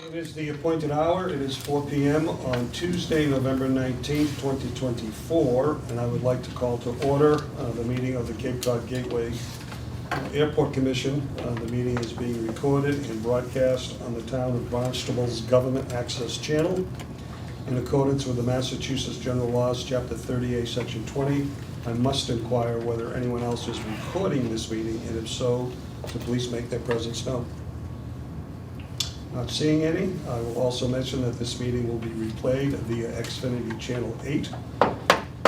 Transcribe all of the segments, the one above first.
It is the appointed hour. It is 4 p.m. on Tuesday, November 19th, 2024, and I would like to call to order the meeting of the Cape Cod Gateway Airport Commission. The meeting is being recorded and broadcast on the town of Barnstable's Government Access Channel. In accordance with the Massachusetts General Laws, Chapter 38, Section 20, I must inquire whether anyone else is recording this meeting, and if so, to please make their presence known. Not seeing any. I will also mention that this meeting will be replayed via Xfinity Channel 8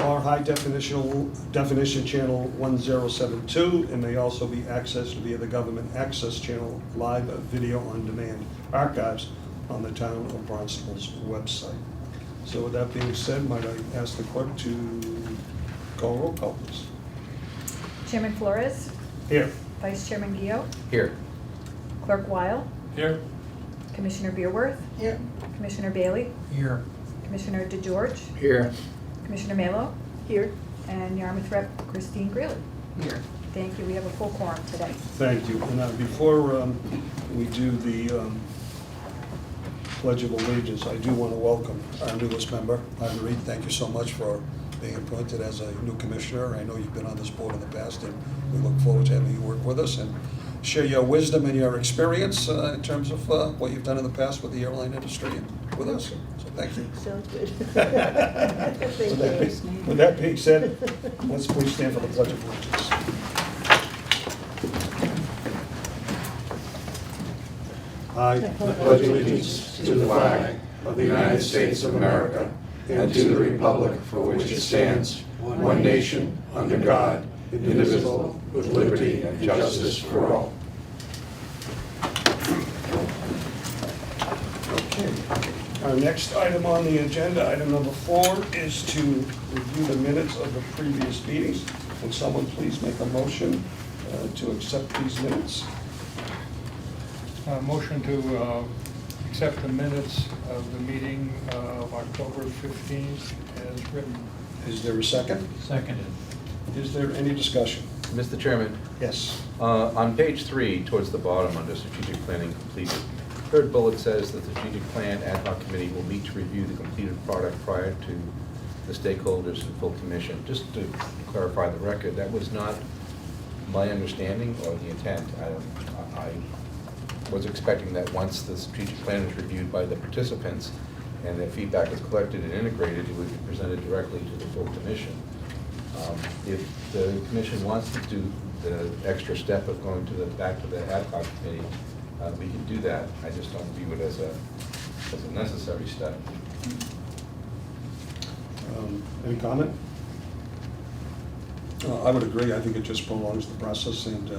or High Definition Channel 1072, and may also be accessed via the Government Access Channel live video on demand archives on the town of Barnstable's website. So with that being said, might I ask the clerk to call roll call, please? Chairman Flores, Here. Vice Chairman Gio, Here. Clerk Weil, Here. Commissioner Beerworth, Here. Commissioner Bailey, Here. Commissioner DeGeorge, Here. Commissioner Melo, Here. and Yarmouth Rep. Christine Greeley. Here. Thank you. We have a full quorum today. Thank you. And before we do the Pledge of Allegiance, I do want to welcome our newest member, Marguerite. Thank you so much for being appointed as a new commissioner. I know you've been on this board in the past, and we look forward to having you work with us and share your wisdom and your experience in terms of what you've done in the past with the airline industry and with us. So thank you. Sounds good. With that being said, let's please stand for the Pledge of Allegiance. I pledge allegiance to the flag of the United States of America and to the republic for which it stands, one nation, under God, indivisible, with liberty and justice for all. Okay. Our next item on the agenda, item number 4, is to review the minutes of the previous meetings. Would someone please make a motion to accept these minutes? Motion to accept the minutes of the meeting of October 15th as written. Is there a second? Seconded. Is there any discussion? Mr. Chairman, Yes. on page 3, towards the bottom, under strategic planning completed, third bullet says that the strategic plan ad hoc committee will meet to review the completed product prior to the stakeholders and full commission. Just to clarify the record, that was not my understanding or the intent. I was expecting that once the strategic plan is reviewed by the participants and their feedback is collected and integrated, it would be presented directly to the full commission. If the commission wants to do the extra step of going back to the ad hoc committee, we can do that. I just don't view it as a necessary step. Any comment? I would agree. I think it just prolongs the process, and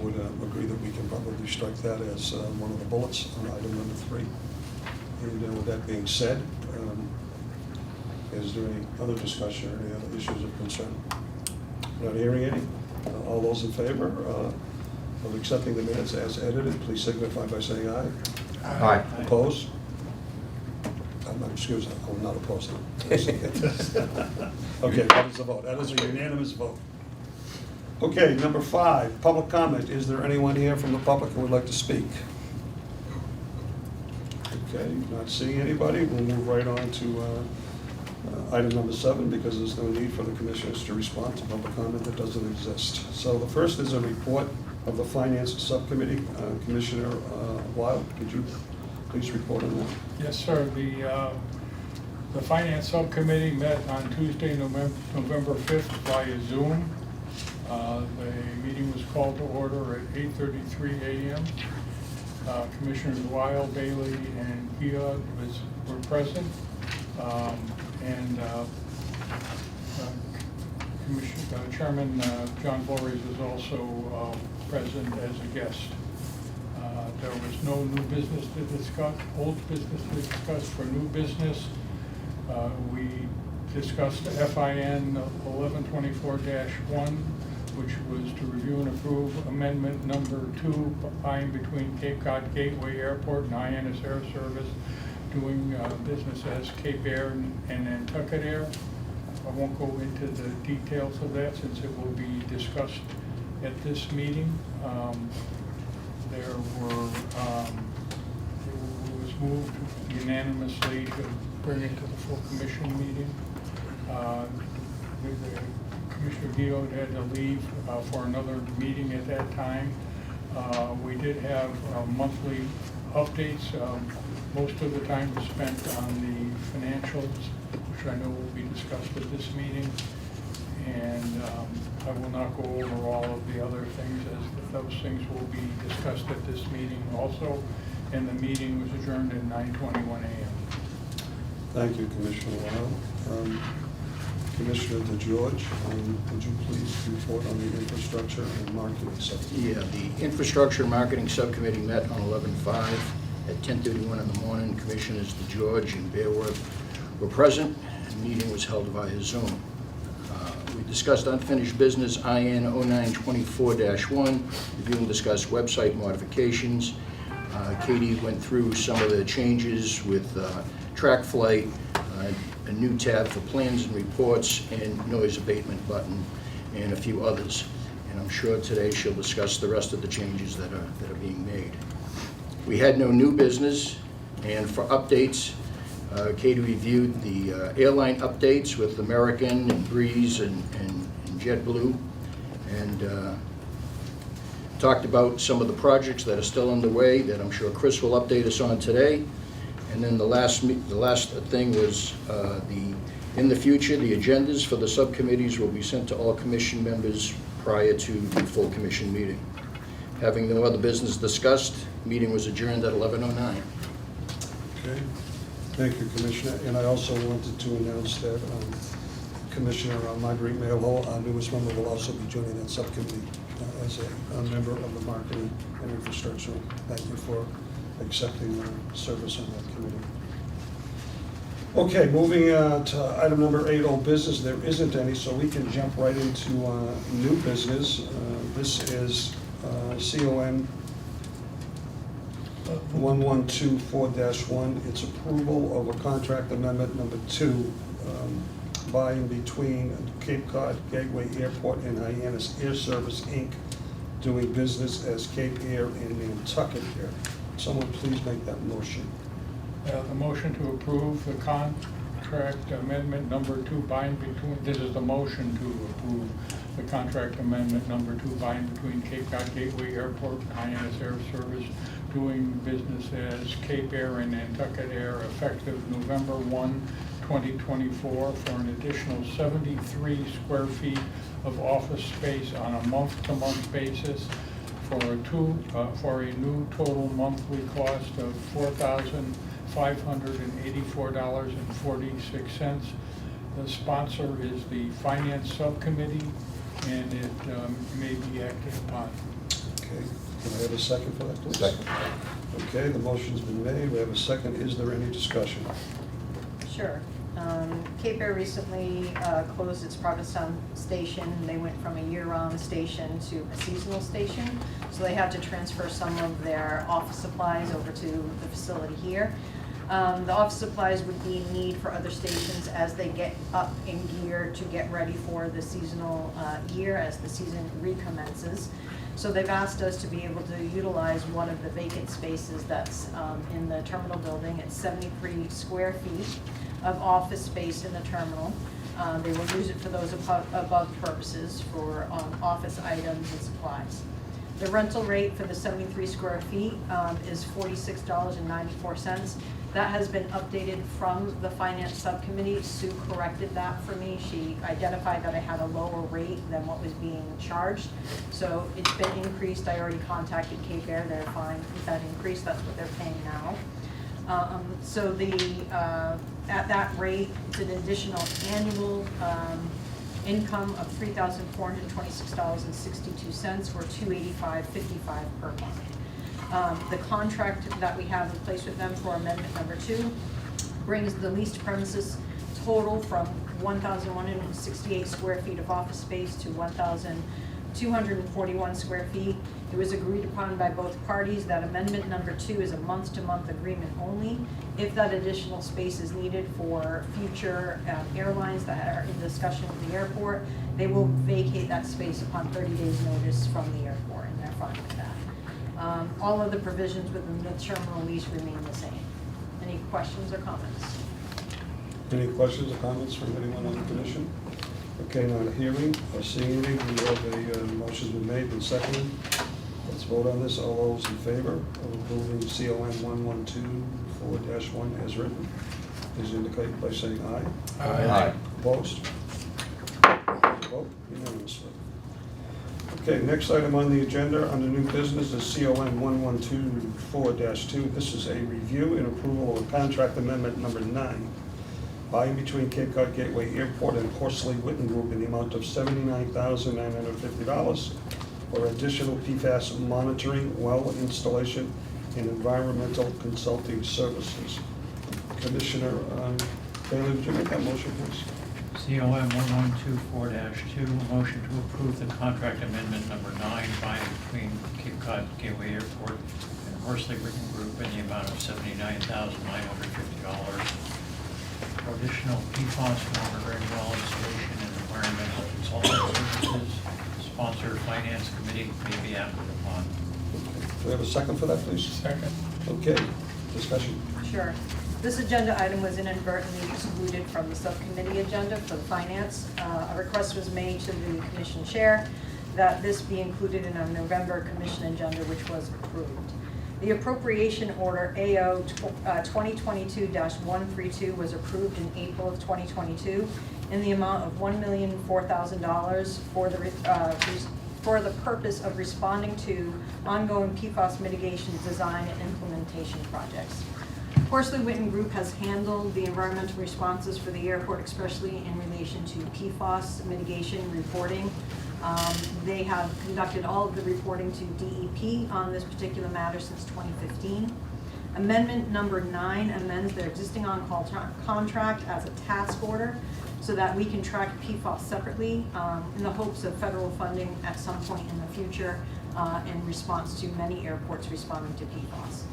would agree that we can probably strike that as one of the bullets on item number 3. And with that being said, is there any other discussion or any other issues of concern? Not hearing any. All those in favor of accepting the minutes as edited, please signify by saying aye. Aye. Opposed? Excuse me, I'm not opposed. Okay, that is a vote. That is a unanimous vote. Okay, number 5, public comment. Is there anyone here from the public who would like to speak? Okay, not seeing anybody. We'll move right on to item number 7, because there's no need for the commissioners to respond to public comment that doesn't exist. So the first is a report of the Finance Subcommittee. Commissioner Weil, could you please report on that? Yes, sir. The Finance Subcommittee met on Tuesday, November 5th via Zoom. The meeting was called to order at 8:33 a.m. Commissioners Weil, Bailey, and Gia were present. Chairman John Voorhees was also present as a guest. There was no new business to discuss, old business to discuss. For new business, we discussed FIN 1124-1, which was to review and approve amendment number 2 by and between Cape Cod Gateway Airport and INS Air Service, doing business as Cape Air and Nantucket Air. I won't go into the details of that since it will be discussed at this meeting. There was moved unanimously to bring it to the full commission meeting. Commissioner Guillot had to leave for another meeting at that time. We did have monthly updates. Most of the time was spent on the financials, which I know will be discussed at this meeting. And I will not go over all of the other things, as those things will be discussed at this meeting also. And the meeting was adjourned at 9:21 a.m. Thank you, Commissioner Weil. Commissioner DeGeorge, would you please report on the infrastructure and marketing subcommittee? Yeah, the Infrastructure and Marketing Subcommittee met on 11/5 at 10:31 in the morning. Commissioners DeGeorge and Bearworth were present, and the meeting was held via Zoom. We discussed unfinished business IN 0924-1, review and discuss website modifications. Katie went through some of the changes with track flight, a new tab for plans and reports, and noise abatement button, and a few others. And I'm sure today she'll discuss the rest of the changes that are being made. We had no new business, and for updates, Katie reviewed the airline updates with American and Breeze and JetBlue, and talked about some of the projects that are still underway that I'm sure Chris will update us on today. And then the last thing was in the future, the agendas for the subcommittees will be sent to all commission members prior to the full commission meeting. Having no other business discussed, meeting was adjourned at 11:09. Okay, thank you, Commissioner. And I also wanted to announce that Commissioner Marguerite Mayhew, our newest member, will also be joining that subcommittee as a member of the Marketing and Infrastructure. Thank you for accepting service on that committee. Okay, moving to item number 8, old business. There isn't any, so we can jump right into new business. This is CON 1124-1. It's approval of a contract amendment number 2 by and between Cape Cod Gateway Airport and Hyannis Air Service, Inc., doing business as Cape Air and Nantucket Air. Someone please make that motion. The motion to approve the contract amendment number 2 by and between, this is the motion to approve the contract amendment number 2 by and between Cape Cod Gateway Airport and Hyannis Air Service, doing business as Cape Air and Nantucket Air, effective November 1, 2024, for an additional 73 square feet of office space on a month-to-month basis for a new total monthly cost of $4,584.46. The sponsor is the Finance Subcommittee, and it may be acted upon. Okay, can I have a second for that, please? Second. Okay, the motion's been made. We have a second. Is there any discussion? Sure. Cape Air recently closed its Provincetown station. They went from a year-round station to a seasonal station, so they had to transfer some of their office supplies over to the facility here. The office supplies would be in need for other stations as they get up in gear to get ready for the seasonal year as the season recommences. So they've asked us to be able to utilize one of the vacant spaces that's in the terminal building. It's 73 square feet of office space in the terminal. They will use it for those above purposes for office items and supplies. The rental rate for the 73 square feet is $46.94. That has been updated from the Finance Subcommittee. Sue corrected that for me. She identified that I had a lower rate than what was being charged. So it's been increased. I already contacted Cape Air. They're fine with that increase. That's what they're paying now. So at that rate, it's an additional annual income of $3,426.62, or $285.55 per month. The contract that we have in place with them for amendment number 2 brings the leased premises total from 1,168 square feet of office space to 1,241 square feet. It was agreed upon by both parties that amendment number 2 is a month-to-month agreement only. If that additional space is needed for future airlines that are in discussion with the airport, they will vacate that space upon 30 days notice from the airport, and they're fine with that. All of the provisions within the terminal lease remain the same. questions or comments? Any questions or comments from anyone on the commission? Okay, not hearing or seeing any, we have a motion's been made and seconded. Let's vote on this. All those in favor of approving CON 1124-1 as written, please indicate by saying aye. Aye. Opposed? Vote unanimously. Okay, next item on the agenda under new business is CON 1124-2. This is a review and approval of contract amendment number 9 by and between Cape Cod Gateway Airport and Horsley Witten Group in the amount of $79,950 for additional PFAS monitoring, well installation, and environmental consulting services. Commissioner Bailey, would you make that motion, please? COM 1124-2, motion to approve the contract amendment number 9 by and between Cape Cod Gateway Airport and Horsley Witten Group in the amount of $79,950 for additional PFAS monitoring, well installation, and environmental consulting services. Sponsored Finance Committee may be acted upon. Do we have a second for that, please? Second. Okay, discussion. Sure. This agenda item was inadvertently excluded from the subcommittee agenda for the finance. A request was made to the commission chair that this be included in our November commission agenda, which was approved. The appropriation order AO 2022-132 was approved in April of 2022 in the amount of $1,004,000 for the purpose of responding to ongoing PFAS mitigation design and implementation projects. Horsley Witten Group has handled the environmental responses for the airport, especially in relation to PFAS mitigation reporting. They have conducted all of the reporting to DEP on this particular matter since 2015. Amendment number 9 amends their existing on-call contract as a task order so that we can track PFAS separately in the hopes of federal funding at some point in the future in response to many airports responding to PFAS.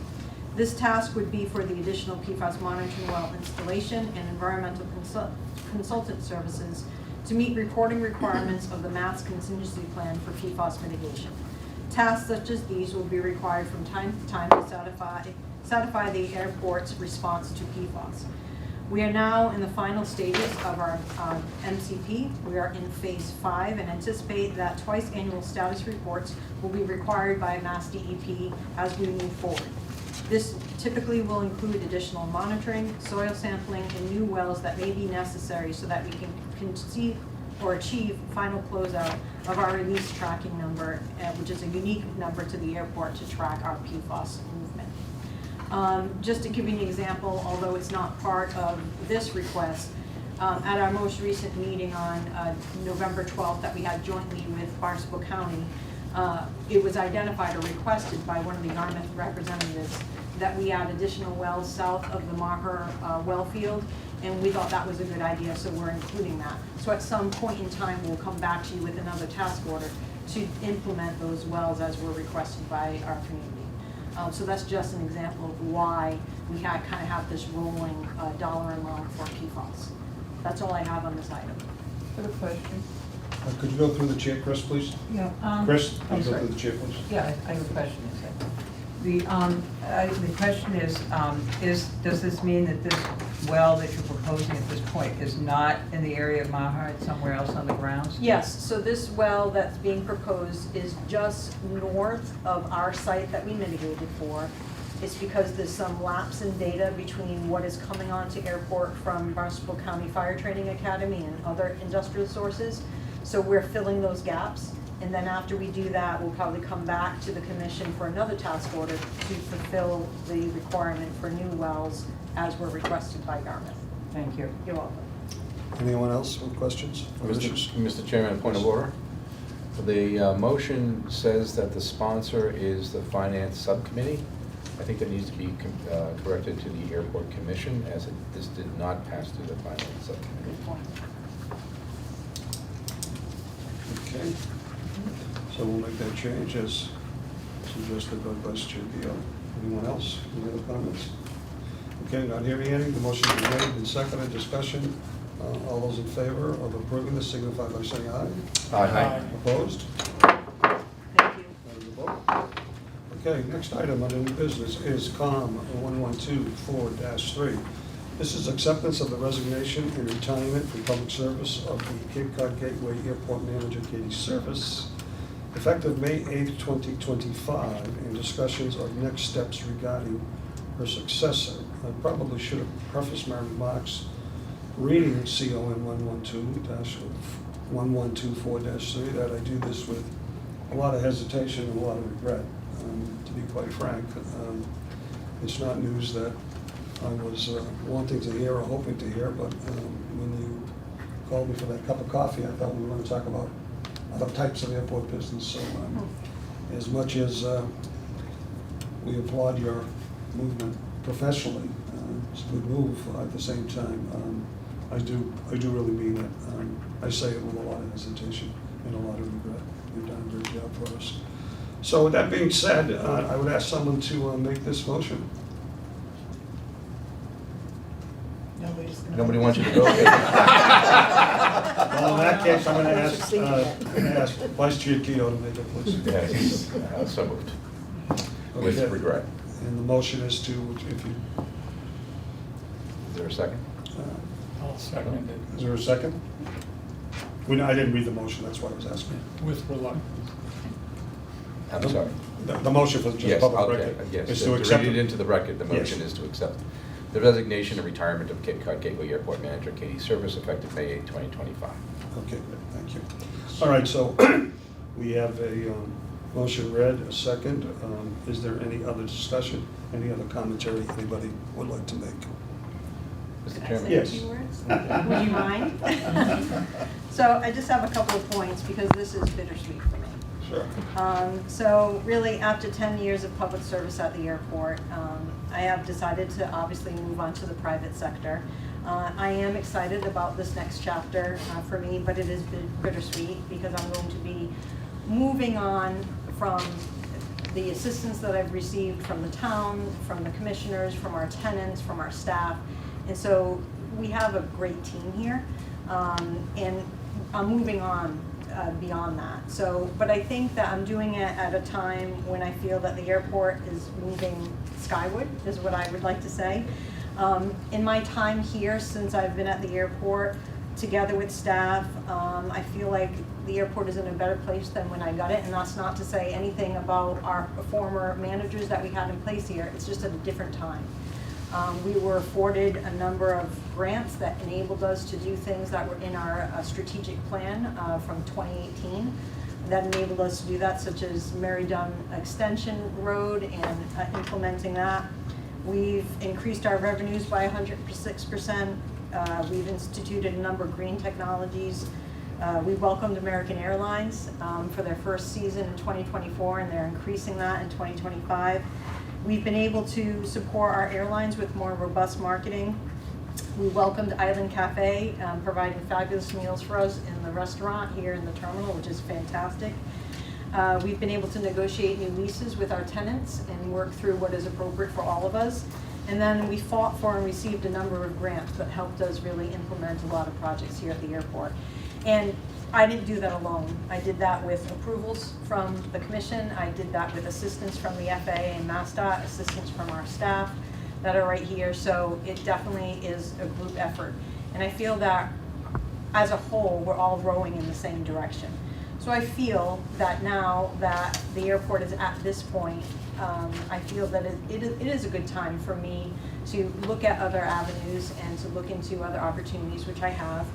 This task would be for the additional PFAS monitoring well installation and environmental consultant services to meet reporting requirements of the Mass Contingency Plan for PFAS mitigation. Tasks such as these will be required from time to time to satisfy the airport's response to PFAS. We are now in the final stages of our MCP. We are in phase 5 and anticipate that twice annual status reports will be required by Mass DEP as we move forward. This typically will include additional monitoring, soil sampling, and new wells that may be necessary so that we can conceive or achieve final closeout of our release tracking number, which is a unique number to the airport to track our PFAS movement. Just to give you an example, although it's not part of this request, at our most recent meeting on November 12th that we had jointly with Barnstable County, it was identified or requested by one of the Yarmouth representatives that we add additional wells south of the Maher well field, and we thought that was a good idea, so we're including that. So at some point in time, we'll come back to you with another task order to implement those wells as were requested by our community. So that's just an example of why we kind of have this rolling dollar amount for PFAS. That's all I have on this item. I have a question. Could you go through the chair, Chris, please? Yeah. Chris, could I'm you go sorry. through the chair, please? Yeah, I have a question. The question is, does this mean that this well that you're proposing at this point is not in the area of Maher, it's somewhere else on the grounds? Yes, so this well that's being proposed is just north of our site that we mitigated for. It's because there's some lapse in data between what is coming onto airport from Barnstable County Fire Training Academy and other industrial sources. So we're filling those gaps. And then after we do that, we'll probably come back to the commission for another task order to fulfill the requirement for new wells as were requested by Yarmouth. Thank you. You're welcome. Anyone else with questions or issues? Mr. Chairman, a point of order. The motion says that the sponsor is the Finance Subcommittee. I think that needs to be corrected to the Airport Commission, as this did not pass through the Finance Subcommittee. Good point. Okay. So we'll make that change as suggested by Vice Chair Beal. Anyone else? Any other comments? Okay, not hearing any. The motion is made and seconded. Discussion. All those in favor of approving this signify by saying aye. Aye. Opposed? Thank you. That is a vote. Okay, next item on the new business is COM 1124-3. This is acceptance of the resignation and retirement from public service of the Cape Cod Gateway Airport Manager Katie Service, effective May 8th, 2025, and discussions of next steps regarding her successor. I probably should have prefaced my remarks reading CON 1124-3 that I do this with a lot of hesitation and a lot of regret, to be quite frank. It's not news that I was wanting to hear or hoping to hear, but when you called me for that cup of coffee, I thought we were going to talk about other types of airport business. So as much as we applaud your movement professionally, it's a good move. At the same time, I do really mean it. I say it with a lot of hesitation and a lot of regret. You've done a great job for us. So with that being said, I would ask someone to make this motion. Nobody wants you to go? Okay. Well, in that case, I'm going to ask Vice Chair Keto to make it, please. Yes, so moved. With Okay. regret. And the motion is to, if you, Is there a second? I'll second is there a second? I didn't read the motion, that's why I was asking. it with reluctance. I'm sorry. The motion for just Yes, public okay, record yes. is To to read accept. it into the record, the motion Yes. is to accept the resignation and retirement of Cape Cod Gateway Airport Manager Katie Service, effective May 8, 2025. Okay, good, thank you. All right, so we have a motion read, a second. Is there any other discussion, any other commentary anybody would like to make? Mr. Can I Chairman? say a Yes. few words? Would you mind? So I just have a couple of points because this is bittersweet for me. Sure. So really, after 10 years of public service at the airport, I have decided to obviously move on to the private sector. I am excited about this next chapter for me, but it is bittersweet because I'm going to be moving on from the assistance that I've received from the town, from the commissioners, from our tenants, from our staff. And so we have a great team here, and I'm moving on beyond that. So, but I think that I'm doing it at a time when I feel that the airport is moving skyward, is what I would like to say. In my time here, since I've been at the airport, together with staff, I feel like the airport is in a better place than when I got it, and that's not to say anything about our former managers that we had in place here. It's just at a different time. We were afforded a number of grants that enabled us to do things that were in our strategic plan from 2018 that enabled us to do that, such as Mary Dunn Extension Road and implementing that. We've increased our revenues by 106%. We've instituted a number of green technologies. We welcomed American Airlines for their first season in 2024, and they're increasing that in 2025. We've been able to support our airlines with more robust marketing. We welcomed Island Cafe, providing fabulous meals for us in the restaurant here in the terminal, which is fantastic. We've been able to negotiate new leases with our tenants and work through what is appropriate for all of us. And then we fought for and received a number of grants that helped us really implement a lot of projects here at the airport. And I didn't do that alone. I did that with approvals from the commission. I did that with assistance from the FAA and MassDOT, assistance from our staff that are right here. So it definitely is a group effort. And I feel that as a whole, we're all rowing in the same direction. So I feel that now that the airport is at this point, I feel that it is a good time for me to look at other avenues and to look into other opportunities, which I have.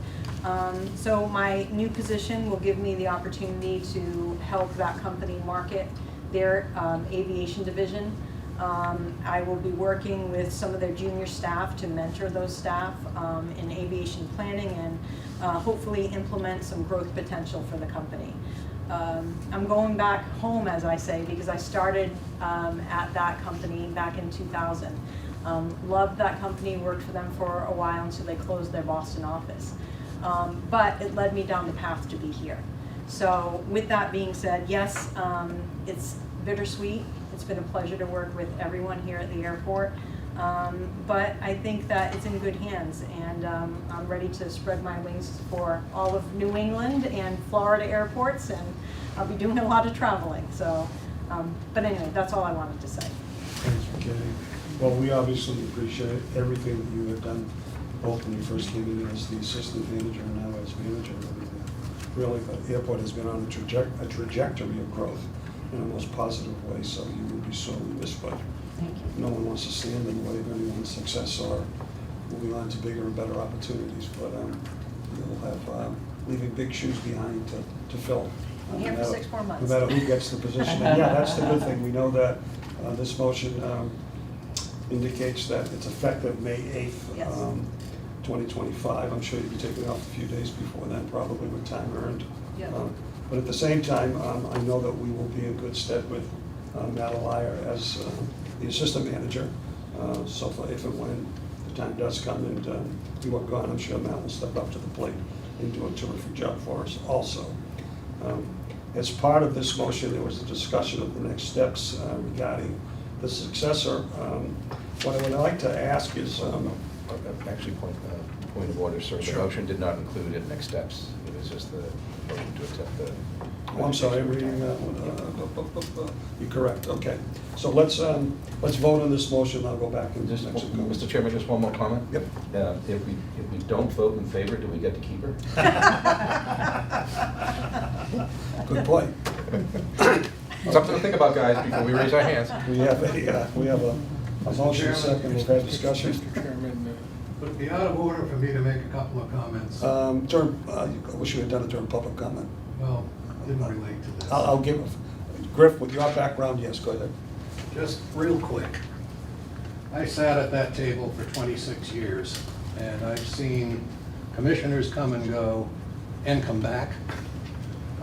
So my new position will give me the opportunity to help that company market their aviation division. I will be working with some of their junior staff to mentor those staff in aviation planning and hopefully implement some growth potential for the company. I'm going back home, as I say, because I started at that company back in 2000. Loved that company, worked for them for a while until they closed their Boston office. But it led me down the path to be here. So with that being said, yes, it's bittersweet. It's been a pleasure to work with everyone here at the airport. But I think that it's in good hands, and I'm ready to spread my wings for all of New England and Florida airports, and I'll be doing a lot of traveling. So But anyway, that's all I wanted to say. Thanks for Katie. Well, we obviously appreciate everything that you have done, both when you first came in as the assistant manager and now as manager. I mean, really, the airport has been on a trajectory of growth in a most positive way, so you will be sorely missed, but Thank you. no one wants to stand in the way of anyone's success or moving on to bigger and better opportunities, but you'll have leaving big shoes behind to fill. I'm here for 6 more months. No matter who gets the position. And yeah, that's the good thing. We know that this motion indicates that it's effective May 8th, Yes. 2025. I'm sure you'll be taking off a few days before then, probably with time earned. Yep. But at the same time, I know that we will be in good stead with Matt Allier as the assistant manager. So if and when the time does come and you are gone, I'm sure Matt will step up to the plate and do a terrific job for us also. As part of this motion, there was a discussion of the next steps regarding the successor. What I would like to ask is, Actually, point of order, sir. The Sure. motion did not include it next steps. It was just the motion to accept the. oh, I'm sorry, I'm reading that one. You're correct, okay. So let's vote on this motion, I'll go back and Just, make some comments. Mr. Chairman, just one more comment. Yep. If we don't vote in favor, do we get to keep her? Good point. Something to think about, guys, before we raise our hands. We have a motion, second, we've had discussion. Mr. Chairman, Would it be out of order for me to make a couple of comments? I wish you had done it during public comment. Well, didn't relate to this. I'll give, Griff, with your background, yes, go ahead. Just real quick. I sat at that table for 26 years, and I've seen commissioners come and go and come back.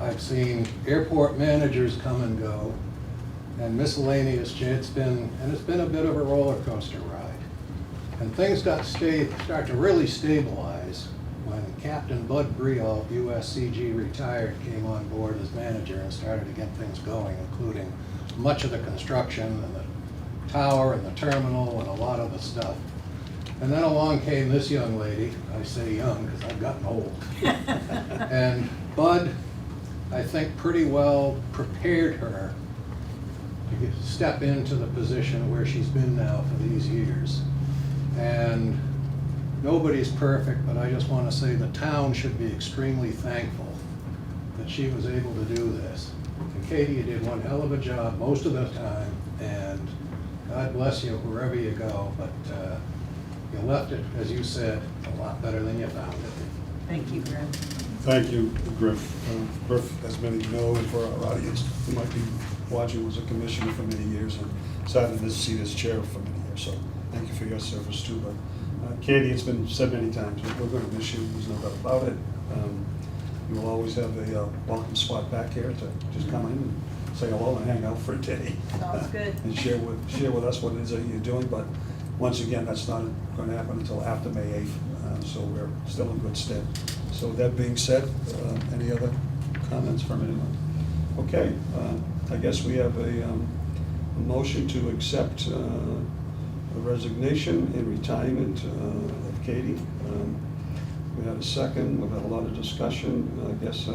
I've seen airport managers come and go, and miscellaneous, it's been a bit of a roller coaster ride. And things start to really stabilize when Captain Bud Briall, USCG retired, came on board as manager and started to get things going, including much of the construction and the tower and the terminal and a lot of the stuff. And then along came this young lady, I say young because I've gotten old. And Bud, I think, pretty well prepared her to step into the position where she's been now for these years. And nobody's perfect, but I just want to say the town should be extremely thankful that she was able to do this. And Katie, you did one hell of a job most of the time, and God bless you wherever you go, but you left it, as you said, a lot better than you found it. Thank you, Graham. Thank you, Griff. Griff, as many know, and for our audience who might be watching, was a commissioner for many years and sat in this seat as chair for many years, so thank you for your service too. But Katie, it's been said many times, we're going to miss you, there's no doubt about it. You will always have a welcome spot back here to just come in and say hello and hang out for a day. Sounds good. And share with us what it is that you're doing, but once again, that's not going to happen until after May 8th, so we're still in good stead. So with that being said, any other comments from anyone? Okay, I guess we have a motion to accept the resignation and retirement of Katie. We had a second, we've had a lot of discussion. I guess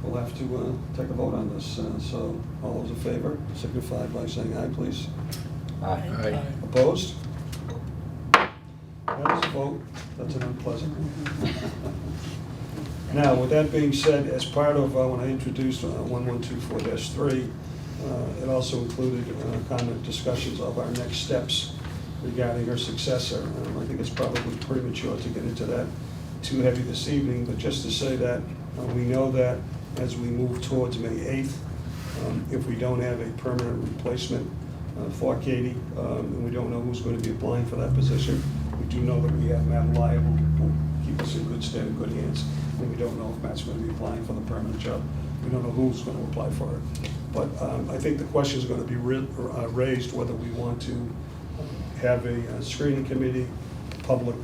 we'll have to take a vote on this. So all those in favor, signify by saying aye, please. Aye. Opposed? That is a vote. That's an unpleasant one. Now, with that being said, as part of when I introduced 1124-3, it also included comment discussions of our next steps regarding her successor. I think it's probably premature to get into that too heavy this evening, but just to say that we know that as we move towards May 8th, if we don't have a permanent replacement for Katie, and we don't know who's going to be applying for that position, we do know that we have Matt Lyle who will keep us in good stead and good hands, and we don't know if Matt's going to be applying for the permanent job. We don't know who's going to apply for it. But I think the question is going to be raised whether we want to have a screening committee, public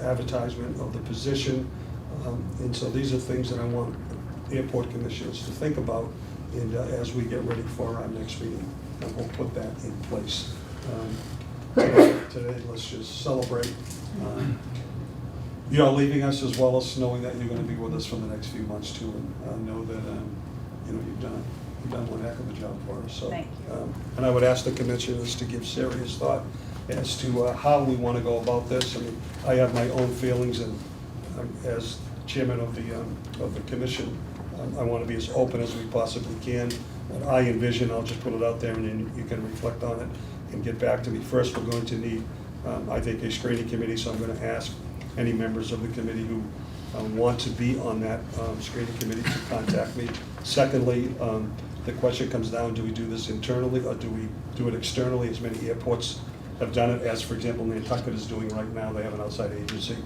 advertisement of the position. And so these are things that I want airport commissioners to think about and as we get ready for our next meeting. And we'll put that in place. Today, let's just celebrate you know, leaving us, as well as knowing that you're going to be with us for the next few months too, and know that you know, you've You've done one heck of a job for us, so. Thank you. And I would ask the commissioners to give serious thought as to how we want to go about this. I mean, I have my own feelings, and as chairman of the commission, I want to be as open as we possibly can. What I envision, I'll just put it out there, and then you can reflect on it and get back to me. First, we're going to need, I think, a screening committee, so I'm going to ask any members of the committee who want to be on that screening committee to contact me. Secondly, the question comes down, do we do this internally or do we do it externally, as many airports have done it, as for example Nantucket is doing right now. They have an outside agency.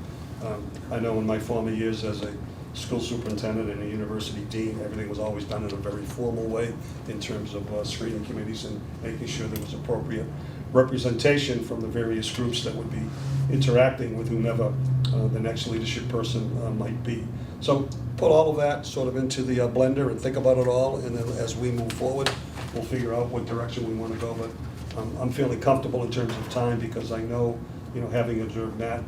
I know in my former years as a school superintendent and a university dean, everything was always done in a very formal way in terms of screening committees and making sure there was appropriate representation from the various groups that would be interacting with whomever the next leadership person might be. So put all of that sort of into the blender and think about it all, and then as we move forward, we'll figure out what direction we want to go. But I'm feeling comfortable in terms of time, because I know, having observed Matt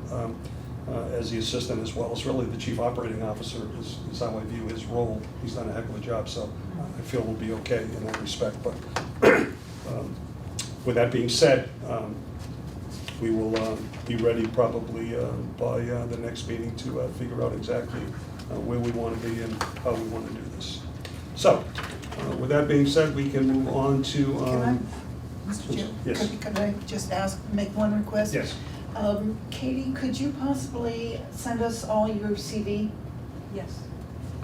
as the assistant as well as really the chief operating officer is how I view his role. He's done a heck of a job, so I feel we'll be okay in that respect. But with that being said, we will be ready probably by the next meeting to figure out exactly where we want to be and how we want to do this. So, with that being said, we can move on to. Can I, Mr. Chair? Yes. Could I just make one request? Yes. Katie, could you possibly send us all your CV? Yes.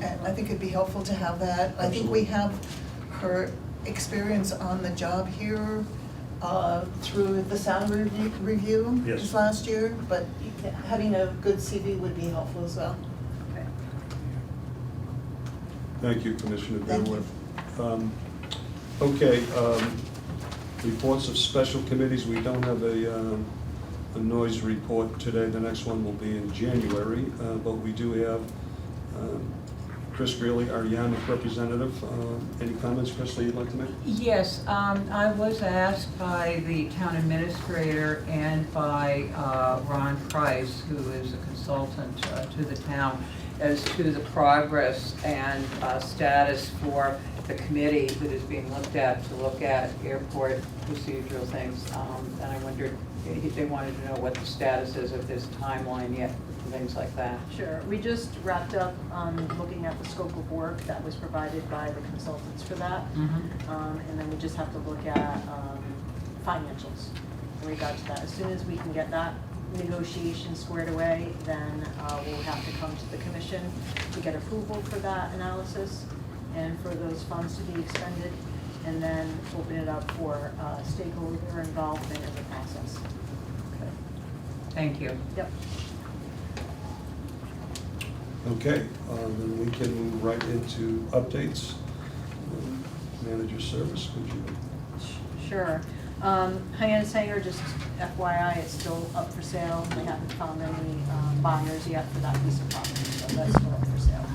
And I think it'd be helpful to have that. I think we have her experience on the job here through the salary review Yes. this last year, but having a good CV would be helpful as well. Okay. Thank you, Commissioner Thank you. Bearworth. Okay, reports of special committees. We don't have a noise report today. The next one will be in January, but we do have Chris Greeley, our Yarmouth representative. Any comments, Chris, that you'd like to make? Yes, I was asked by the town administrator and by Ron Price, who is a consultant to the town, as to the progress and status for the committee that is being looked at to look at airport procedural things. And I wondered, they wanted to know what the status is, if there's a timeline yet, and things like that. Sure. We just wrapped up looking at the scope of work that was provided by the consultants for that. And then we just have to look at financials in regard to that. As soon as we can get that negotiation squared away, then we'll have to come to the commission to get approval for that analysis and for those funds to be expended, and then open it up for stakeholder involvement in the process. Okay. Thank you. Yep. Okay, then we can move right into updates. Manager service, could you? Sure. Hyannis Hangar, just FYI, it's still up for sale. They haven't found any buyers yet for that piece of property, so that's still up for sale.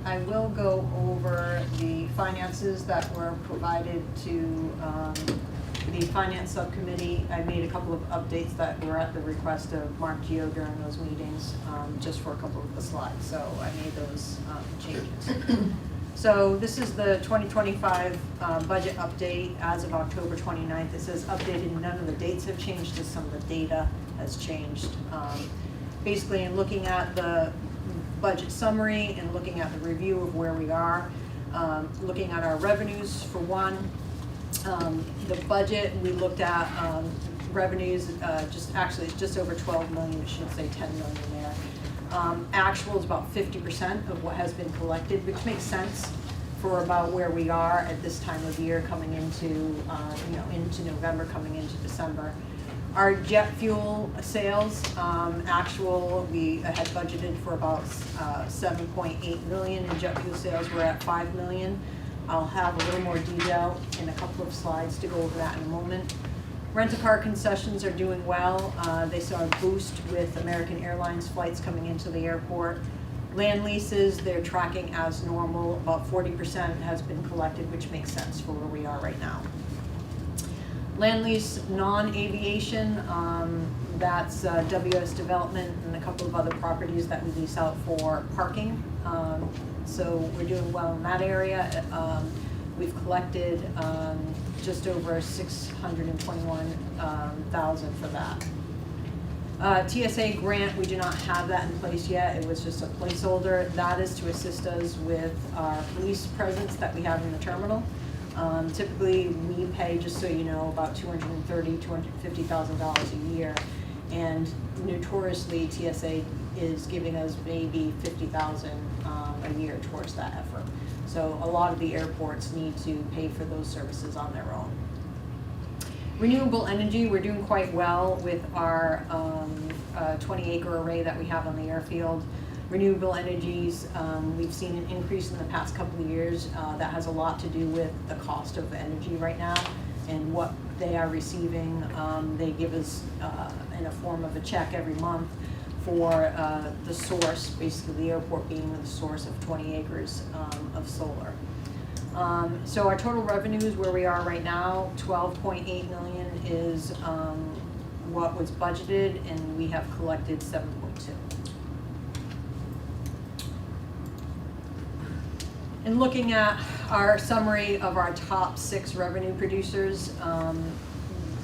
I will go over the finances that were provided to the finance subcommittee. I made a couple of updates that were at the request of Mark Geo during those meetings, just for a couple of the slides, so I made those changes. So this is the 2025 budget update as of October 29th. It says updated, none of the dates have changed, just some of the data has changed. Basically, in looking at the budget summary and looking at the review of where we are, looking at our revenues for one, the budget, we looked at revenues, it's just over 12 million, it should say 10 million there. Actual is about 50% of what has been collected, which makes sense for about where we are at this time of year, coming into into November, coming into December. Our jet fuel sales, actual, we had budgeted for about 7.8 million in jet fuel sales. We're at 5 million. I'll have a little more detail in a couple of slides to go over that in a moment. Rent-a-car concessions are doing well. They saw a boost with American Airlines flights coming into the airport. Land leases, they're tracking as normal. About 40% has been collected, which makes sense for where we are right now. Land lease non-aviation, that's WS Development and a couple of other properties that we lease out for parking. So we're doing well in that area. We've collected just over 621,000 for that. TSA grant, we do not have that in place yet. It was just a placeholder. That is to assist us with our police presence that we have in the terminal. Typically, we pay, just so you know, about $230,000, $250,000 a year. And notoriously, TSA is giving us maybe $50,000 a year towards that effort. So a lot of the airports need to pay for those services on their own. Renewable energy, we're doing quite well with our 20-acre array that we have on the airfield. Renewable energies, we've seen an increase in the past couple of years. That has a lot to do with the cost of energy right now and what they are receiving. They give us in a form of a check every month for the source, basically the airport being the source of 20 acres of solar. So our total revenues where we are right now, 12.8 million is what was budgeted, and we have collected 7.2. And looking at our summary of our top 6 revenue producers,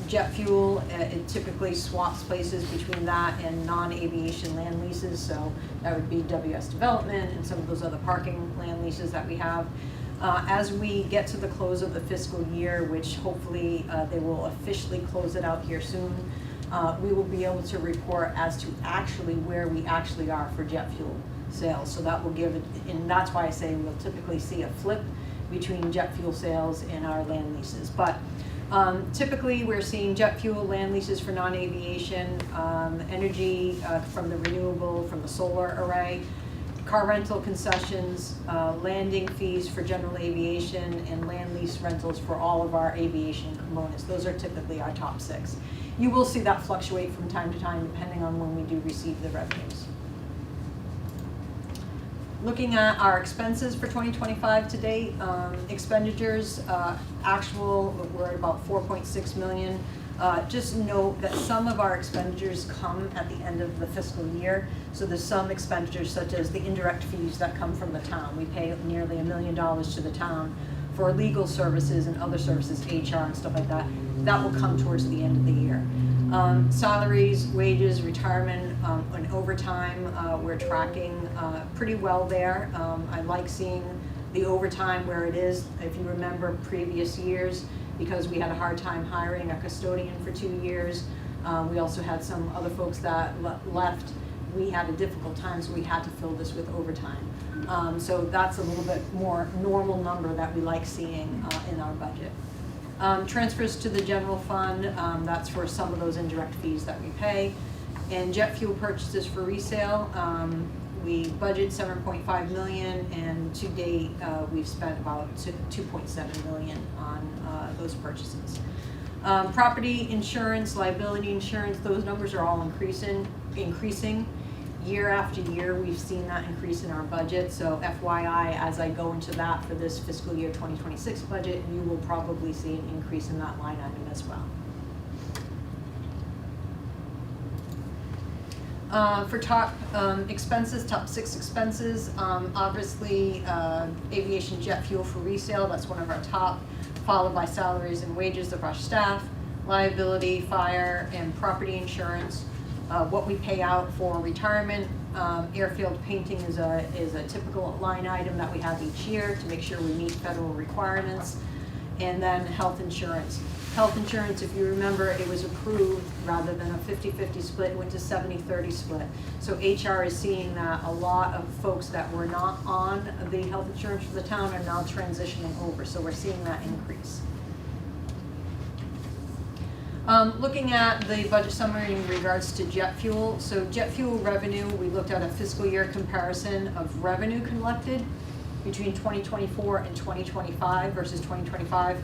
jet fuel, it typically swaps places between that and non-aviation land leases, so that would be WS Development and some of those other parking land leases that we have. As we get to the close of the fiscal year, which hopefully they will officially close it out here soon, we will be able to report as to actually where we actually are for jet fuel sales. So that will give it, and that's why I say we'll typically see a flip between jet fuel sales and our land leases. But typically we're seeing jet fuel land leases for non-aviation, energy from the renewable, from the solar array, car rental concessions, landing fees for general aviation, and land lease rentals for all of our aviation components. Those are typically our top 6. You will see that fluctuate from time to time depending on when we do receive the revenues. Looking at our expenses for 2025 to date, expenditures, actual, we're at about 4.6 million. Just note that some of our expenditures come at the end of the fiscal year. So there's some expenditures such as the indirect fees that come from the town. We pay nearly $1 million to the town for legal services and other services, HR and stuff like that. That will come towards the end of the year. Salaries, wages, retirement, and overtime, we're tracking pretty well there. I like seeing the overtime where it is. If you remember previous years, because we had a hard time hiring a custodian for 2 years. We also had some other folks that left. We had a difficult time, so we had to fill this with overtime. So that's a little bit more normal number that we like seeing in our budget. Transfers to the general fund, that's for some of those indirect fees that we pay. And jet fuel purchases for resale, we budget 7.5 million, and to date we've spent about 2.7 million on those purchases. Property insurance, liability insurance, those numbers are all increasing. Year after year, we've seen that increase in our budget. So FYI, as I go into that for this fiscal year 2026 budget, you will probably see an increase in that line item as well. For top expenses, top 6 expenses, obviously aviation jet fuel for resale, that's one of our top, followed by salaries and wages of our staff, liability, fire, and property insurance. What we pay out for retirement, airfield painting is a typical line item that we have each year to make sure we meet federal requirements. And then health insurance. Health insurance, if you remember, it was approved rather than a 50-50 split, it went to 70-30 split. So HR is seeing that a lot of folks that were not on the health insurance for the town are now transitioning over. So we're seeing that increase. Looking at the budget summary in regards to jet fuel. So jet fuel revenue, we looked at a fiscal year comparison of revenue collected between 2024 and 2025 versus 2025.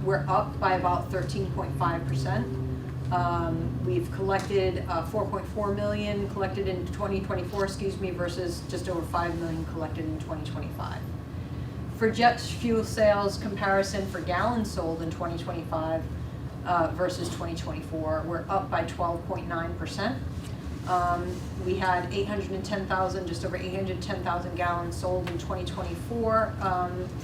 We're up by about 13.5%. We've collected 4.4 million collected in 2024, versus just over 5 million collected in 2025. For jet fuel sales comparison for gallons sold in 2025 versus 2024, we're up by 12.9%. We had 810,000, just over 810,000 gallons sold in 2024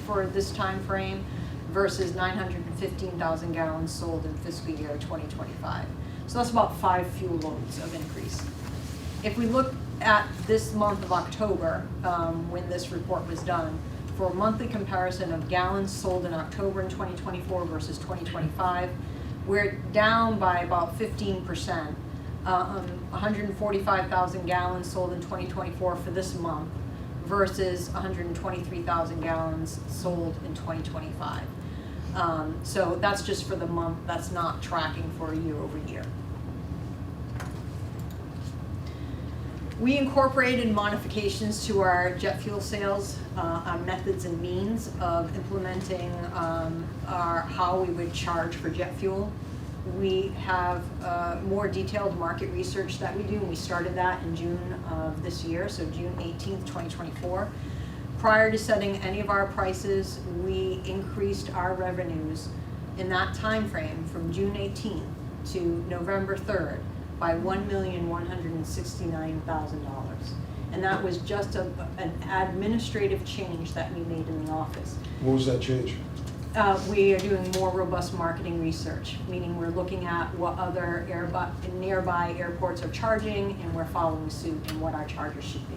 for this time frame versus 915,000 gallons sold in fiscal year 2025. So that's about 5 fuel loads of increase. If we look at this month of October, when this report was done, for a monthly comparison of gallons sold in October in 2024 versus 2025, we're down by about 15%. 145,000 gallons sold in 2024 for this month versus 123,000 gallons sold in 2025. So that's just for the month, that's not tracking for year over year. We incorporated modifications to our jet fuel sales, our methods and means of implementing how we would charge for jet fuel. We have more detailed market research that we do, and we started that in June of this year, so June 18th, 2024. Prior to setting any of our prices, we increased our revenues in that time frame from June 18th to November 3rd by $1,169,000. And that was just an administrative change that we made in the office. What was that change? We are doing more robust marketing research, meaning we're looking at what other nearby airports are charging, and we're following suit in what our charges should be.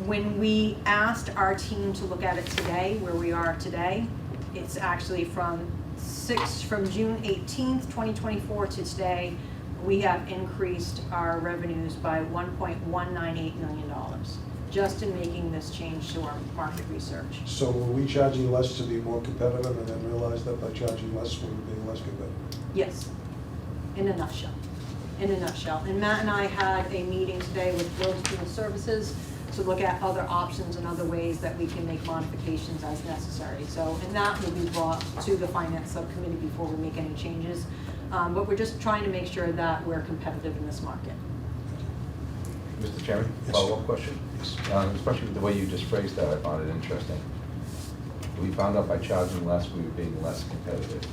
When we asked our team to look at it today, where we are today, it's actually from June 18th, 2024 to today, we have increased our revenues by $1.198 million, just in making this change to our market research. So were we charging less to be more competitive and then realized that by charging less, we were being less competitive? Yes, in a nutshell. In a nutshell. And Matt and I had a meeting today with Globe Fuel Services to look at other options and other ways that we can make modifications as necessary. So, and that will be brought to the finance subcommittee before we make any changes. But we're just trying to make sure that we're competitive in this market. Mr. Chairman, Yes. follow-up question? Yes. Especially with the way you just phrased that, I found it interesting. We found out by charging less, we were being less competitive.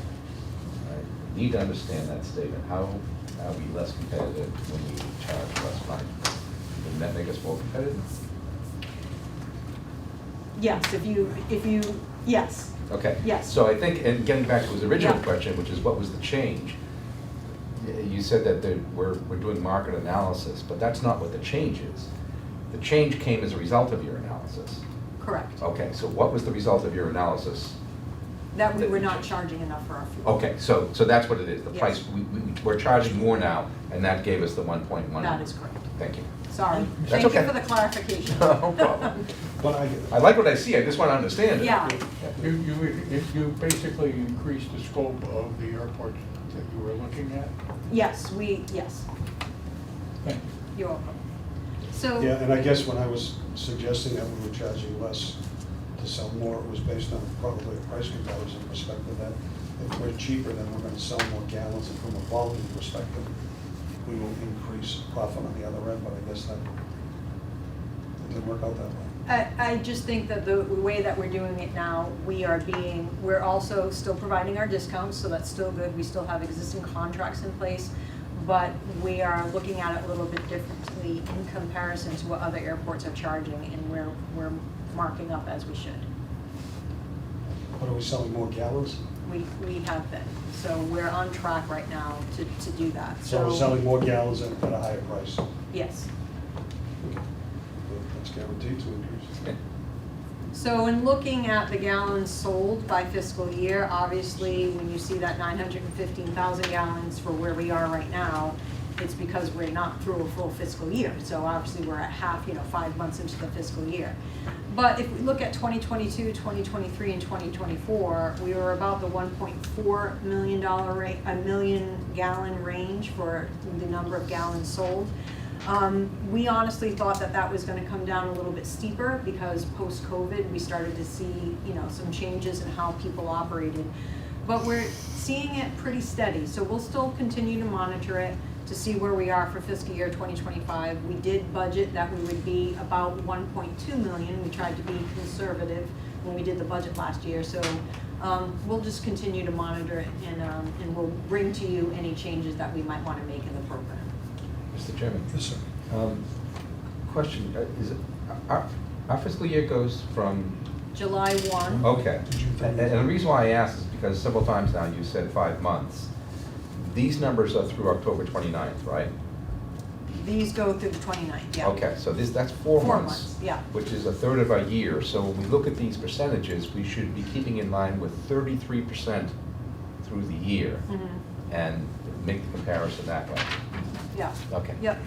I need to understand that statement. How are we less competitive when we charge less money? Wouldn't that make us more competitive? Yes, yes. Okay. Yes. So I think, and getting back to his original Yeah. question, which is what was the change? You said that we're doing market analysis, but that's not what the change is. The change came as a result of your analysis. Correct. Okay, so what was the result of your analysis? That we were not charging enough for our fuel. Okay, so that's what it is. The Yes. price, we're charging more now, and that gave us the 1.1. That is correct. Thank you. Sorry. That's Thank you okay. for the clarification. No problem. But I like what I see, I just want to understand it. Yeah. You basically increased the scope of the airport that you were looking at? Yes, Thank you. you're welcome. So. Yeah, and I guess when I was suggesting that we were charging less to sell more, it was based on probably a price comparison perspective, that if we're cheaper, then we're gonna sell more gallons, and from a quality perspective, we will increase profit on the other end, but I guess that didn't work out that way. I just think that the way that we're doing it now, we're also still providing our discounts, so that's still good. We still have existing contracts in place, but we are looking at it a little bit differently in comparison to what other airports are charging, and we're marking up as we should. But are we selling more gallons? We have been, so we're on track right now to do that. So we're selling more gallons at a higher price? Yes. That's guaranteed to increase. So in looking at the gallons sold by fiscal year, obviously, when you see that 915,000 gallons for where we are right now, it's because we're not through a full fiscal year. So obviously, we're at half, 5 months into the fiscal year. But if we look at 2022, 2023, and 2024, we were about the $1.4 million a million gallon range for the number of gallons sold. We honestly thought that was going to come down a little bit steeper because post-COVID, we started to see, some changes in how people operated. But we're seeing it pretty steady, so we'll still continue to monitor it to see where we are for fiscal year 2025. We did budget that we would be about 1.2 million. We tried to be conservative when we did the budget last year, so we'll just continue to monitor it, and we'll bring to you any changes that we might want to make in the program. Mr. Chairman. Yes, sir. Question, is it, our fiscal year goes from, July 1. okay. And the reason why I asked is because several times now you said 5 months. These numbers are through October 29th, right? These go through the 29th, yeah. Okay, so that's 4 months. 4 months, yeah. Which is a third of our year. So when we look at these percentages, we should be keeping in line with 33% through the year Mhm. and make the comparison that way. Yeah. Okay. Yep,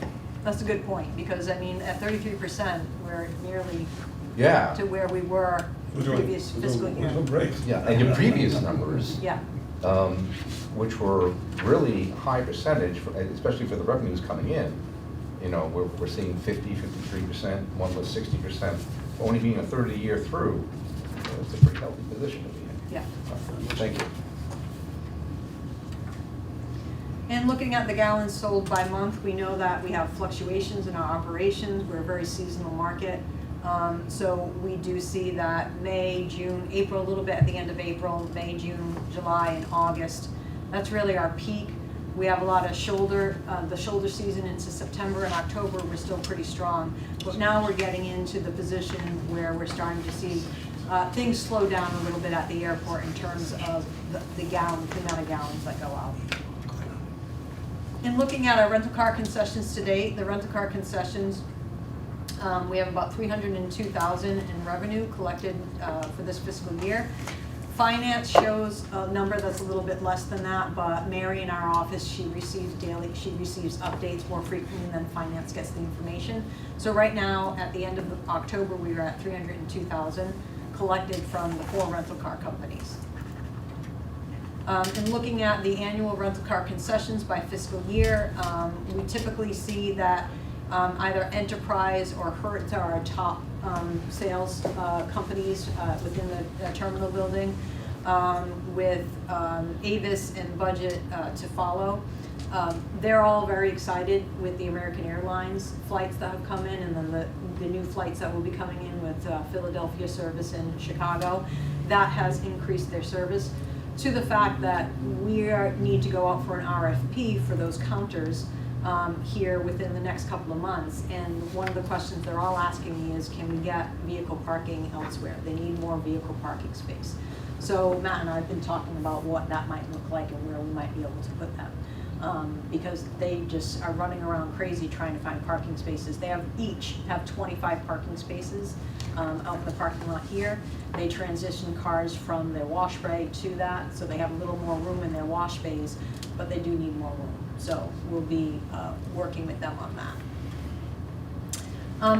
that's a good point, because I mean, at 33%, we're nearly Yeah. to where we were We're doing- previous we're fiscal doing- year. we're doing great. Yeah, and your previous numbers, Yeah, which were really high percentage, especially for the revenues coming in. You know, we're seeing 50, 53%, one was 60%, only being a third of the year through. It's a pretty healthy position to be in. yeah. Thank you. And looking at the gallons sold by month, we know that we have fluctuations in our operations. We're a very seasonal market. So we do see that May, June, April, a little bit at the end of April, May, June, July, and August. That's really our peak. We have a lot of the shoulder season into September and October, we're still pretty strong. But now we're getting into the position where we're starting to see things slow down a little bit at the airport in terms of the amount of gallons that go out. In looking at our rental car concessions to date, the rental car concessions, we have about $302,000 in revenue collected for this fiscal year. Finance shows a number that's a little bit less than that, but Mary in our office, she receives updates more frequently than finance gets the information. So right now, at the end of October, we were at $302,000 collected from the 4 rental car companies. And looking at the annual rental car concessions by fiscal year, we typically see that either Enterprise or Hertz are our top sales companies within the terminal building, with Avis and Budget to follow. They're all very excited with the American Airlines flights that have come in, and then the new flights that will be coming in with Philadelphia service and Chicago. That has increased their service, to the fact that we need to go out for an RFP for those counters here within the next couple of months. And one of the questions they're all asking me is, can we get vehicle parking elsewhere? They need more vehicle parking space. So Matt and I have been talking about what that might look like and where we might be able to put them. Because they just are running around crazy trying to find parking spaces. They each have 25 parking spaces out in the parking lot here. They transition cars from their wash bay to that, so they have a little more room in their wash bays, but they do need more room. So we'll be working with them on that.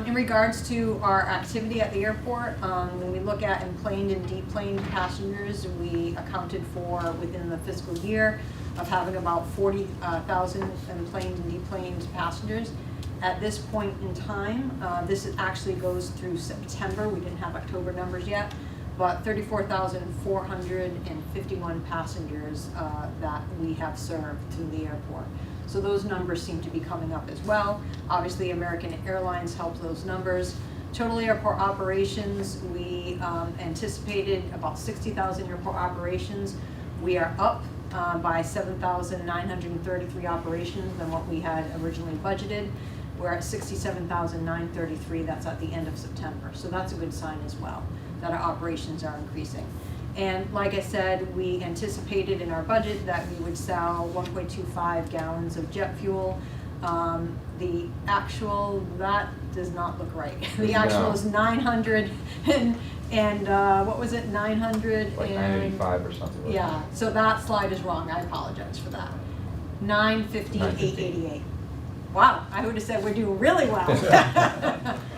In regards to our activity at the airport, when we look at emplaned and deplaned passengers, we accounted for within the fiscal year of having about 40,000 emplaned and deplaned passengers. At this point in time, this actually goes through September. We didn't have October numbers yet, but 34,451 passengers that we have served through the airport. So those numbers seem to be coming up as well. Obviously, American Airlines helps those numbers. Total airport operations, we anticipated about 60,000 airport operations. We are up by 7,933 operations than what we had originally budgeted. We're at 67,933, that's at the end of September. So that's a good sign as well, that our operations are increasing. And like I said, we anticipated in our budget that we would sell 1.25 gallons of jet fuel. The actual, that does not look right. The actual is 900 and what was it, 900 Like 985 or something. wasn't yeah, it? so that slide is wrong, I apologize for that. 950, 950. 888. Wow, I would have said we're doing really well.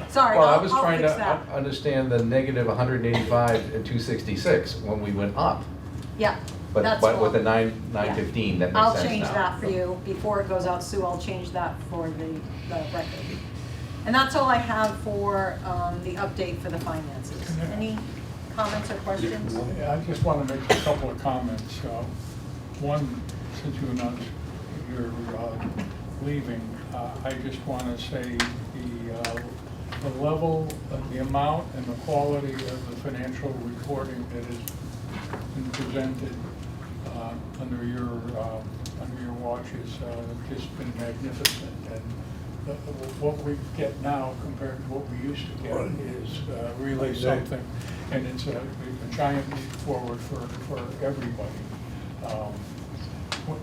Sorry, Well, I I'll was fix trying to that. understand the negative 185 and 266 when we went up. Yeah, But that's with the wrong. 915, that makes I'll sense now. change that for you before it goes out, Sue, I'll change that for the record. And that's all I have for the update for the finances. Any comments or questions? Yeah, I just want to make a couple of comments. One, since you announced you're leaving, I just want to say the level, the amount, and the quality of the financial reporting that has been presented under your under your watch has just been magnificent. And what we get now compared to what we used to get is really something. And it's a giant leap forward for everybody.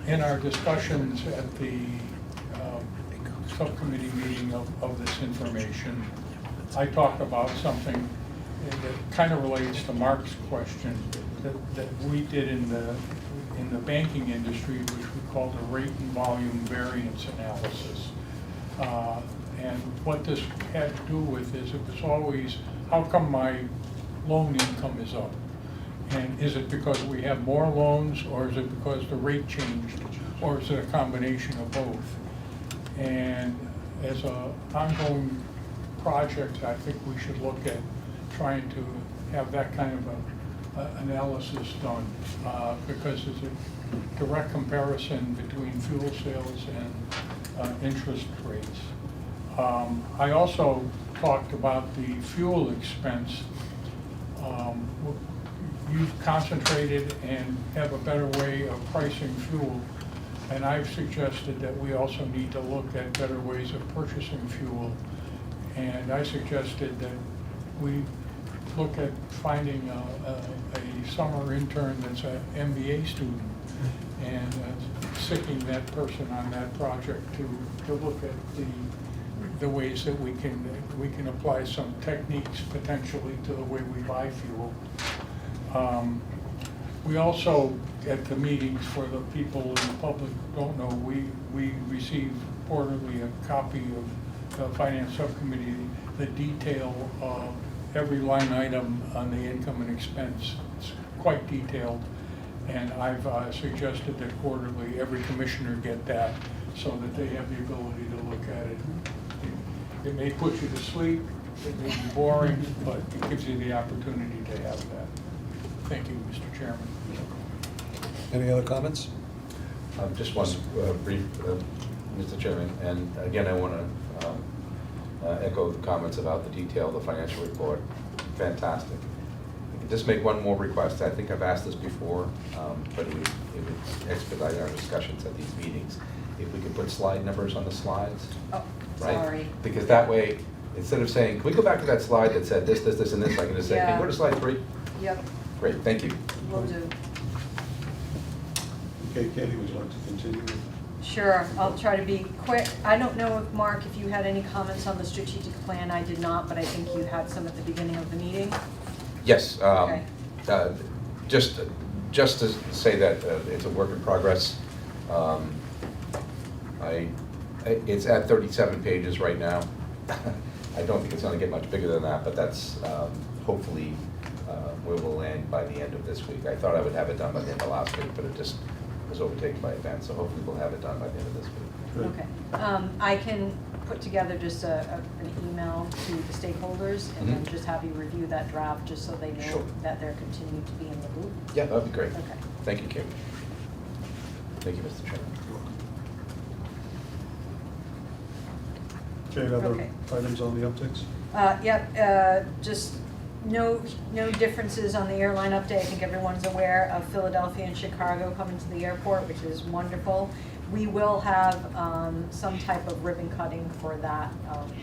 In our discussions at the subcommittee meeting of this information, I talked about something that kind of relates to Mark's question that we did in the banking industry, which we called the rate and volume variance analysis. And what this had to do with is it was always, how come my loan income is up? And is it because we have more loans, or is it because the rate changed, or is it a combination of both? And as an ongoing project, I think we should look at trying to have that kind of analysis done, because it's a direct comparison between fuel sales and interest rates. I also talked about the fuel expense. You've concentrated and have a better way of pricing fuel, and I've suggested that we also need to look at better ways of purchasing fuel. And I suggested that we look at finding a summer intern that's an MBA student and sicking that person on that project to look at the ways that we can apply some techniques potentially to the way we buy fuel. We also, at the meetings, for the people in the public who don't know, we receive quarterly a copy of the Finance Subcommittee, the detail of every line item on the income and expense. It's quite detailed, and I've suggested that quarterly every commissioner get that so that they have the ability to look at it. It may put you to sleep, it may be boring, but it gives you the opportunity to have that. Thank you, Mr. Chairman. Any other comments? Just one brief, Mr. Chairman, and again, I want to echo the comments about the detail of the financial report. Fantastic. I can just make one more request. I think I've asked this before, but it would expedite our discussions at these meetings. If we could put slide numbers on the slides. Oh, right? sorry. Because that way, instead of saying, can we go back to that slide that said this, this, this, and this, I can just say, can you go to slide 3? Yep, Great, thank you. will do. Okay, Katie, would you like to continue? Sure, I'll try to be quick. I don't know if, Mark, if you had any comments on the strategic plan. I did not, but I think you had some at the beginning of the meeting. Yes, Okay. just to say that it's a work in progress. It's at 37 pages right now. I don't think it's going to get much bigger than that, but that's hopefully where we'll land by the end of this week. I thought I would have it done by the end of last week, but it just was overtaken by events, so hopefully we'll have it done by the end of this week. Great. Okay. I can put together just an email to the stakeholders and then Mhm. just have you review that draft, just so they know Sure. that they're continuing to be in the loop. Yeah, that'd be great. Okay. Thank you, Kate. Thank you, Mr. Chairman. Okay, other Okay. items on the updates? Yep, just no differences on the airline update. I think everyone's aware of Philadelphia and Chicago coming to the airport, which is wonderful. We will have some type of ribbon cutting for that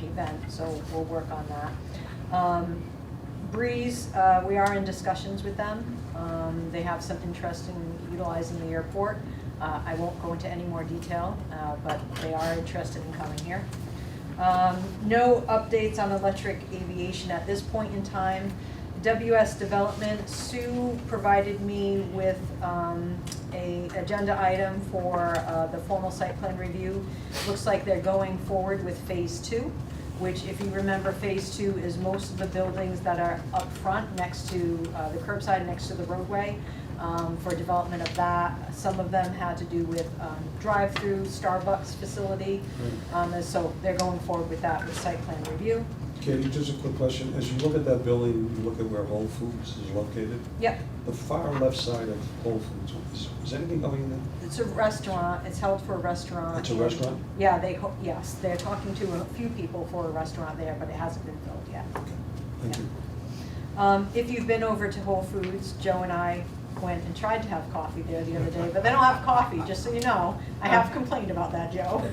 event, so we'll work on that. Breeze, we are in discussions with them. They have some interest in utilizing the airport. I won't go into any more detail, but they are interested in coming here. No updates on electric aviation at this point in time. WS Development, Sue provided me with a agenda item for the formal site plan review. Looks like they're going forward with phase 2, which, if you remember, phase 2 is most of the buildings that are up front next to the curbside, next to the roadway. For development of that. Some of them had to do with drive-through Starbucks facility. And so they're going forward with that with site plan review. Katie, just a quick question. As you look at that building, you look at where Whole Foods is located, Yep, the far left side of Whole Foods, is anything going in there? it's a restaurant, it's held for a restaurant. It's a restaurant? Yeah, yes, they're talking to a few people for a restaurant there, but it hasn't been filled yet. Okay, thank you. If you've been over to Whole Foods, Joe and I went and tried to have coffee there the other day, but they don't have coffee, just so you know. I have complained about that, Joe.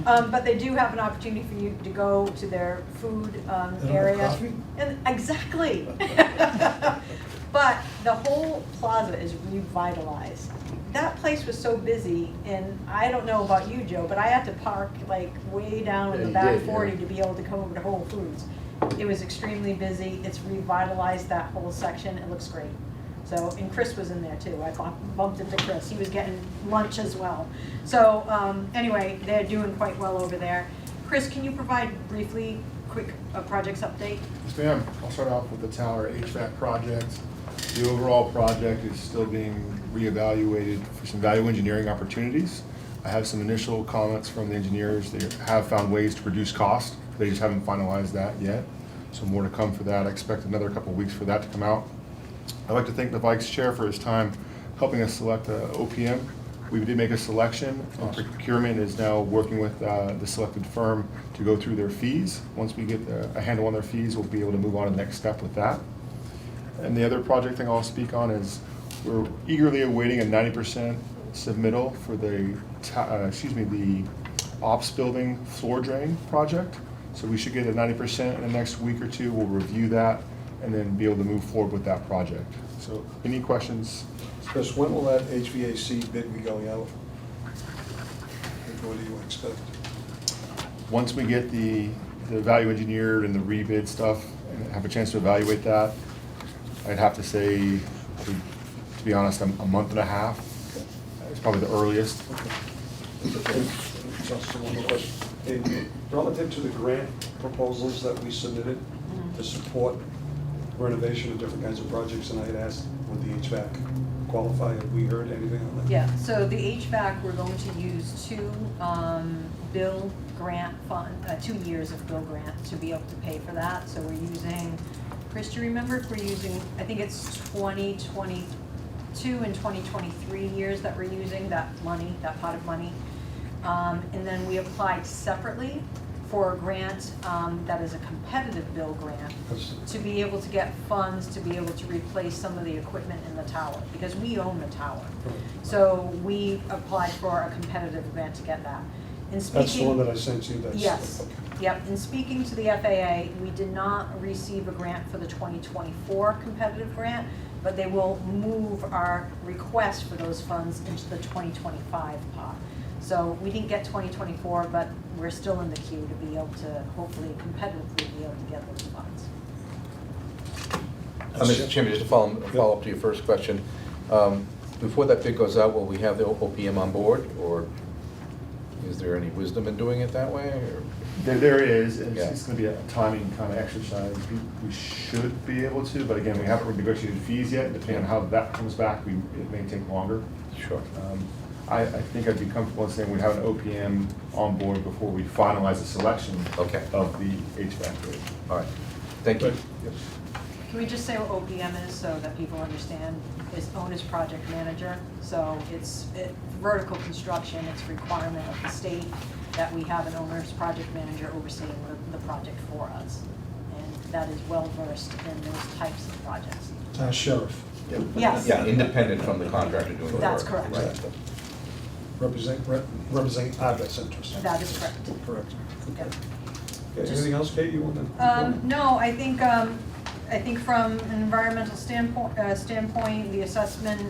But they do have an opportunity for you to go to their food They don't have area. coffee? And exactly. But the whole plaza is revitalized. That place was so busy, and I don't know about you, Joe, but I had to park like way down in Yeah, the you back did, yeah. 40 to be able to come over to Whole Foods. It was extremely busy. It's revitalized that whole section. It looks great. So, and Chris was in there too. I bumped into Chris. He was getting lunch as well. So, anyway, they're doing quite well over there. Chris, can you provide briefly, quick projects update? Yes, ma'am. I'll start off with the tower HVAC project. The overall project is still being reevaluated for some value engineering opportunities. I have some initial comments from the engineers. They have found ways to reduce cost. They just haven't finalized that yet. So more to come for that. I expect another couple of weeks for that to come out. I'd like to thank the Vice Chair for his time helping us select OPM. We did make a selection, and procurement is now working with the selected firm to go through their fees. Once we get a handle on their fees, we'll be able to move on to the next step with that. And the other project thing I'll speak on is we're eagerly awaiting a 90% submittal for the ops building floor drain project. So we should get a 90% in the next week or two. We'll review that and then be able to move forward with that project. So any questions? Chris, when will that HVAC bid be going out? And what do you expect? Once we get the value engineered and the rebid stuff and have a chance to evaluate that, I'd have to say, to be honest, a month and a half. It's probably the earliest. Just one more question. Relative to the grant proposals that we submitted to support renovation of different kinds of projects, and I had asked, would the HVAC qualify? Have we heard anything on that? Yeah, so the HVAC, we're going to use two bill grant fund, 2 years of bill grant to be able to pay for that. So we're using, Chris, do you remember if we're using, I think it's 2022 and 2023 years that we're using that money, that pot of money. And then we applied separately for a grant that is a competitive bill grant to be able to get funds to be able to replace some of the equipment in the tower, because we own the tower. So we applied for a competitive grant to get that. And That's the one that I speaking, sent you? That's yes, okay. yep, and speaking to the FAA, we did not receive a grant for the 2024 competitive grant, but they will move our request for those funds into the 2025 pot. So we didn't get 2024, but we're still in the queue to be able to hopefully competitively be able to get those funds. Mr. Chairman, just to follow up to your first question, before that bid goes out, will we have the OPM on board, or is there any wisdom in doing it that way? Or? There is, and Yeah. it's going to be a timing kind of exercise. We should be able to, but again, we haven't negotiated fees yet. Depending on how that comes back, it may take longer. Sure. I think I'd be comfortable in saying we'd have an OPM on board before we finalize the selection Okay. of the HVAC bid. All right. Thank you. Yep. Can we just say what OPM is so that people understand? It's Owner's Project Manager. So it's vertical construction. It's a requirement of the state that we have an Owner's Project Manager overseeing the project for us. And that is well versed in those types of projects. Sheriff, Yes. Yeah, independent from the contractor doing the work. That's correct. Right. Exactly. representing our best interests. That is correct. Correct. Yep. Okay, anything else, Kate, you want to? No, I think from an environmental standpoint, the assessment,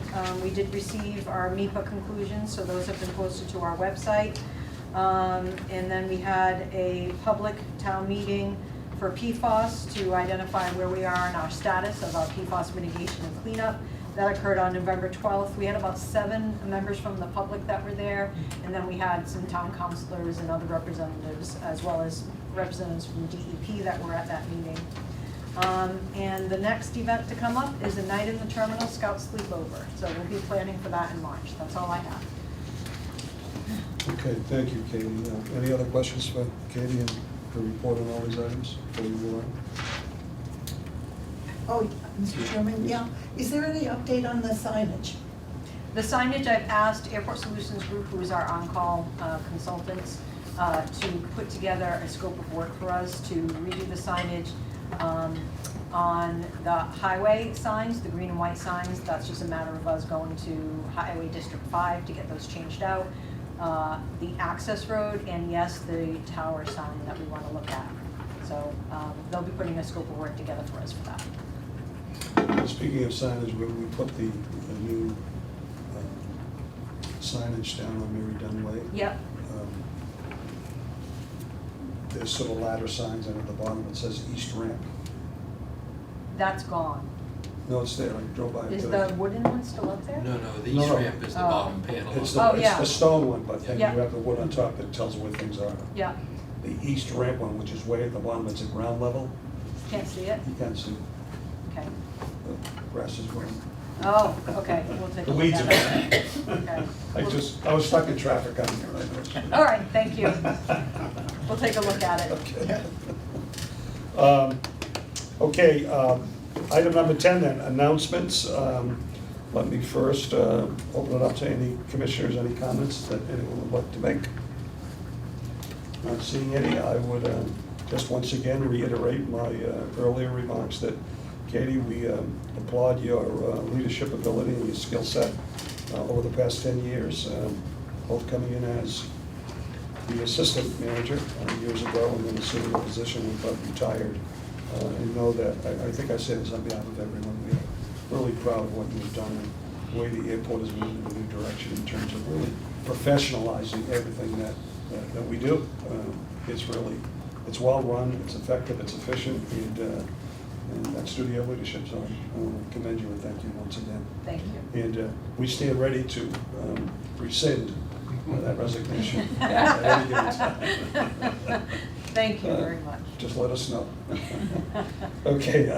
we did receive our MEPA conclusions, so those have been posted to our website. And then we had a public town meeting for PFAS to identify where we are in our status of our PFAS mitigation and cleanup. That occurred on November 12th. We had about 7 members from the public that were there, and then we had some town councilors and other representatives, as well as representatives from DEP that were at that meeting. And the next event to come up is a night in the terminal Scout sleepover. So we'll be planning for that in March. That's all I have. Okay, thank you, Katie. Any other questions for Katie and her report on all these items before we move on? Oh, Mr. Chairman, yeah. Is there any update on the signage? The signage, I've asked Airport Solutions Group, who is our on-call consultants, to put together a scope of work for us to redo the signage. On the highway signs, the green and white signs, that's just a matter of us going to Highway District 5 to get those changed out. The access road, and yes, the tower sign that we want to look at. So they'll be putting a scope of work together for us for that. Speaking of signage, we put the new signage down on Mary Dunn Way. Yep, There's sort of ladder signs, and at the bottom it says East Ramp. that's gone. No, it's there, I drove by it Is today. the wooden one still up there? No, the No, east no. ramp is the Oh. bottom panel. It's Oh, the, yeah. it's the stone one, but then you Yeah. have the wood on top that tells where things are. Yeah, The East Ramp one, which is way at the bottom, it's at ground level, can't see it? you can't see, Okay. the grass is growing. Oh, okay, we'll take a The look weeds at are it. bad. Okay. I was stuck in traffic on here, I know. All right, thank you. We'll take a look at it. Okay. Okay, item number 10 then, announcements. Let me first open it up to any commissioners, any comments that anyone would like to make. Not seeing any, I would just once again reiterate my earlier remarks that, Katie, we applaud your leadership ability and your skill set over the past 10 years, both coming in as the assistant manager years ago and then assuming a position when Bud retired. And know that, I think I say this on behalf of everyone, we are really proud of what you've done and the way the airport is moving in a new direction in terms of really professionalizing everything that we do. It's well-run, it's effective, it's efficient, and that's due to your leadership, so I want to commend you and thank you once again. Thank you. And we stand ready to rescind that resignation at any given time. Thank you very much. Just let us know. Okay,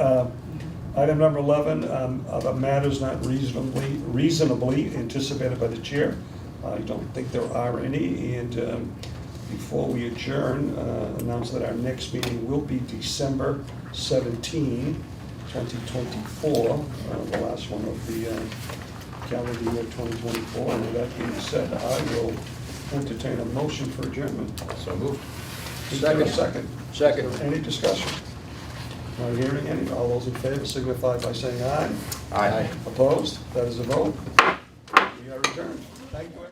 item number 11, other matters not reasonably anticipated by the chair. I don't think there are any, and before we adjourn, announce that our next meeting will be December 17, 2024, the last one of the calendar year 2024. And with that being said, I will entertain a motion for adjournment. So moved. Is there a second? Second. Any discussion? Not hearing any. All those in favor signify by saying aye. Aye. Opposed? That is a vote. We are adjourned. Thank you.